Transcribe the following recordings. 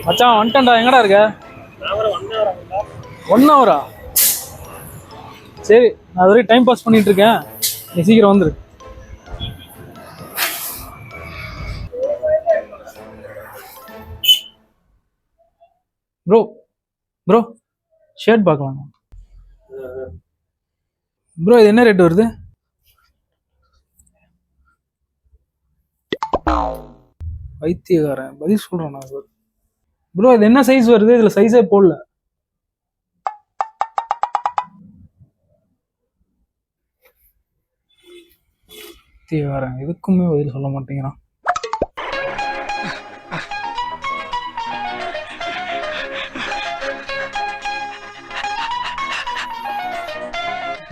மச்சான் வந்துட்டேன்டா, எங்கடா இருக்க? 1 ஹவரா? சரி, நான் அது வரைக்கும் டைம் பாஸ் பண்ணிட்டு இருக்கேன், நீ சீக்கிரம் வந்துரு. ப்ரோ ப்ரோ ஷர்ட் பார்க்கலாம் ப்ரோ. இது என்ன ரேட் வருது? வைத்தியக்காரன் பதில் சொல்றேன் நான் ப்ரோ. இது என்ன சைஸ் வருது? இதுல சைஸே போடல. வைத்தியக்காரன் எதுக்குமே பதில் சொல்ல மாட்டேங்கிறான்.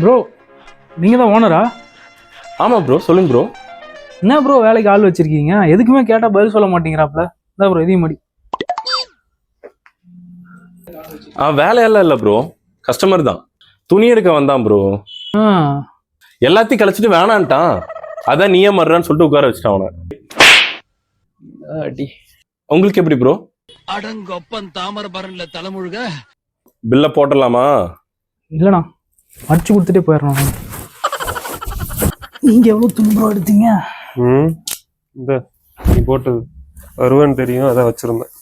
ப்ரோ, நீங்க தான் ஓனரா? ஆமா ப்ரோ, சொல்லுங்க ப்ரோ. என்ன ப்ரோ வேலைக்கு ஆள் வச்சிருக்கீங்க? எதுக்குமே கேட்டா பதில் சொல்ல மாட்டேங்கிறாப்ல. இதான் ப்ரோ இதையும் மடி. வேலையெல்லாம் இல்லை ப்ரோ, கஸ்டமர் தான். துணி எடுக்க வந்தான் ப்ரோ. எல்லாத்தையும் கழிச்சிட்டு வேணான்ட்டான். அதான் நீயே மர்றான்னு சொல்லிட்டு உட்கார வச்சுட்டான் அவனை. உங்களுக்கு எப்படி ப்ரோ? அடங்கொப்பன் தாமரபரன்ல தலைமுழுக. பில்ல போட்டலாமா? இல்லண்ணா, அடிச்சு கொடுத்துட்டே போயிடணும். நீங்க எவ்வளவு துன்பம் எடுத்தீங்க? இந்த நீ போட்டது வருவேன்னு தெரியும், அதான் வச்சிருந்தேன்.